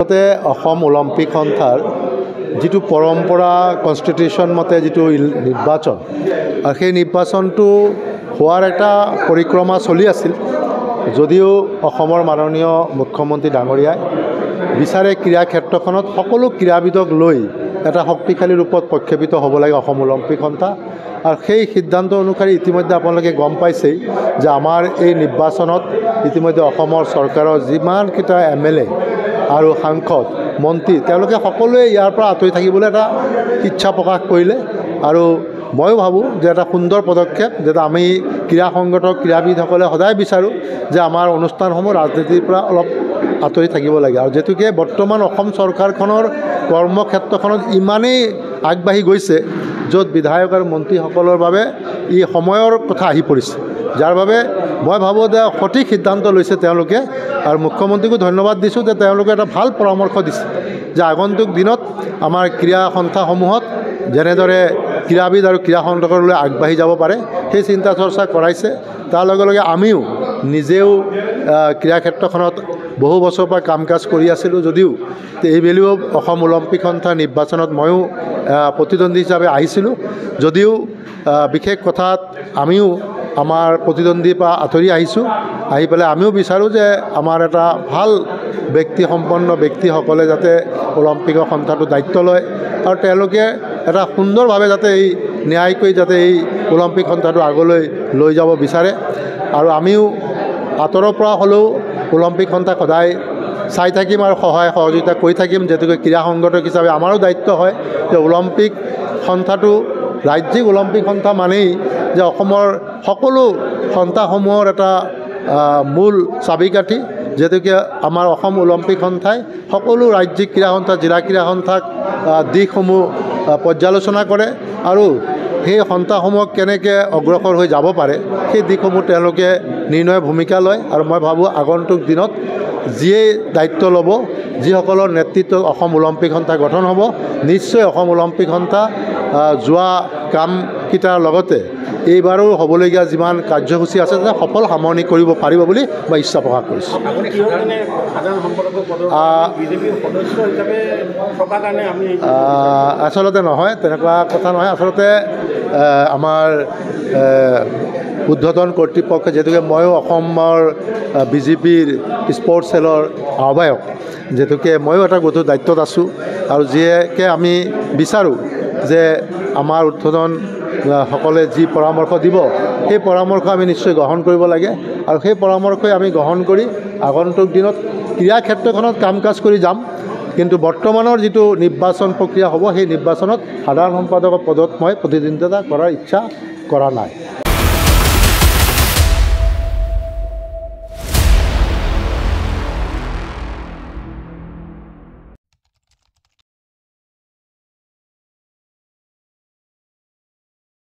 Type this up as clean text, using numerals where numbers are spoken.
প্ৰথমতে অসম অলিম্পিক সন্থাৰ যিটো পৰম্পৰা কনষ্টিটিউশ্যন মতে যিটো নিৰ্বাচন আৰু সেই নিৰ্বাচনটো হোৱাৰ এটা পৰিক্ৰমা চলি আছিল যদিও অসমৰ মাননীয় মুখ্যমন্ত্ৰী ডাঙৰীয়াই বিচাৰে ক্ৰীড়া ক্ষেত্ৰখনত সকলো ক্ৰীড়াবিদক লৈ এটা শক্তিশালী ৰূপত প্ৰক্ষেপিত হ'ব লাগে অসম অলিম্পিক সন্থা আৰু সেই সিদ্ধান্ত অনুসৰি ইতিমধ্যে আপোনালোকে গম পাইছেই যে আমাৰ এই নিৰ্বাচনত ইতিমধ্যে অসমৰ চৰকাৰৰ যিমানকেইটা MLA আৰু সাংসদ মন্ত্ৰী তেওঁলোকে সকলোৱে ইয়াৰ পৰা আঁতৰি থাকিবলৈ এটা ইচ্ছা প্ৰকাশ কৰিলে আৰু ময়ো ভাবোঁ যে এটা সুন্দৰ পদক্ষেপ যেটা আমি ক্ৰীড়া সংগঠক ক্ৰীড়াবিদসকলে সদায় বিচাৰোঁ যে আমাৰ অনুষ্ঠানসমূহ ৰাজনীতিৰ পৰা অলপ আঁতৰি থাকিব লাগে আৰু যেতুকে বৰ্তমান অসম চৰকাৰখনৰ কৰ্মক্ষেত্ৰখনত ইমানেই আগবাঢ়ি গৈছে য'ত বিধায়ক আৰু মন্ত্ৰীসকলৰ বাবে ই সময়ৰ কথা আহি পৰিছে যাৰ বাবে মই ভাবোঁ যে সঠিক সিদ্ধান্ত লৈছে তেওঁলোকে আৰু মুখ্যমন্ত্ৰীকো ধন্যবাদ দিছোঁ যে তেওঁলোকে এটা ভাল পৰামৰ্শ দিছে যে আগন্তুক দিনত আমাৰ ক্ৰীড়া সন্থাসমূহত যেনেদৰে ক্ৰীড়াবিদ আৰু ক্ৰীড়া সংগঠনলৈ আগবাঢ়ি যাব পাৰে সেই চিন্তা চৰ্চা কৰাইছে তাৰ লগে লগে আমিও নিজেও ক্ৰীড়া ক্ষেত্ৰখনত বহু বছৰৰ পৰা কাম কাজ কৰি আছিলোঁ যদিও এইবেলিও অসম অলিম্পিক সন্থাৰ নিৰ্বাচনত ময়ো প্ৰতিদ্বন্দ্বী হিচাপে আহিছিলোঁ যদিও বিশেষ কথাত আমিও আমাৰ প্ৰতিদ্বন্দ্বীৰ পৰা আঁতৰি আহিছোঁ আহি পেলাই আমিও বিচাৰোঁ যে আমাৰ এটা ভাল ব্যক্তিসম্পন্ন ব্যক্তিসকলে যাতে অলিম্পিকৰ সন্থাটো দায়িত্ব লয় আৰু তেওঁলোকে এটা সুন্দৰভাৱে যাতে এই ন্যায়কৈ যাতে এই অলিম্পিক সন্থাটো আগলৈ লৈ যাব বিচাৰে আৰু আমিও আঁতৰৰ পৰা হ'লেও অলিম্পিক সন্থাক সদায় চাই থাকিম আৰু সহায় সহযোগিতা কৰি থাকিম যেতুকে ক্ৰীড়া সংগঠক হিচাপে আমাৰো দায়িত্ব হয় যে অলিম্পিক সন্থাটো ৰাজ্যিক অলিম্পিক সন্থা মানেই যে অসমৰ সকলো সন্থাসমূহৰ এটা মূল চাবিকাঠি যেতুকে আমাৰ অসম অলিম্পিক সন্থাই সকলো ৰাজ্যিক ক্ৰীড়া সন্থা জিলা ক্ৰীড়া সন্থাক দিশসমূহ পৰ্যালোচনা কৰে আৰু সেই সন্থাসমূহক কেনেকৈ অগ্ৰসৰ হৈ যাব পাৰে সেই দিশসমূহ তেওঁলোকে নিৰ্ণয় ভূমিকা লয় আৰু মই ভাবোঁ আগন্তুক দিনত যিয়ে দায়িত্ব ল'ব যিসকলৰ নেতৃত্বত অসম অলিম্পিক সন্থা গঠন হ'ব নিশ্চয় অসম অলিম্পিক সন্থা যোৱা কামকেইটাৰ লগতে এইবাৰো হ'বলগীয়া যিমান কাৰ্যসূচী আছে যে সফল সামৰণি কৰিব পাৰিব বুলি মই ইচ্ছা প্ৰকাশ কৰিছোঁ আচলতে নহয় তেনেকুৱা কথা নহয় আচলতে আমাৰ উদ্ধতন কৰ্তৃপক্ষ যেতুকে ময়ো অসমৰ BJPৰ স্পৰ্টছ চেলৰ আহ্বায়ক যেতুকে ময়ো এটা গধুৰ দায়িত্বত আছোঁ আৰু যিয়েকে আমি বিচাৰোঁ যে আমাৰ উদ্ধতন সকলে যি পৰামৰ্শ দিব সেই পৰামৰ্শ আমি নিশ্চয় গ্ৰহণ কৰিব লাগে আৰু সেই পৰামৰ্শই আমি গ্ৰহণ কৰি আগন্তুক দিনত ক্ৰীড়া ক্ষেত্ৰখনত কাম কাজ কৰি যাম কিন্তু বৰ্তমানৰ যিটো নিৰ্বাচন প্ৰক্ৰিয়া হ'ব সেই নিৰ্বাচনত সাধাৰণ সম্পাদকৰ পদত মই প্ৰতিদ্বন্দ্বিতা কৰাৰ ইচ্ছা কৰা নাই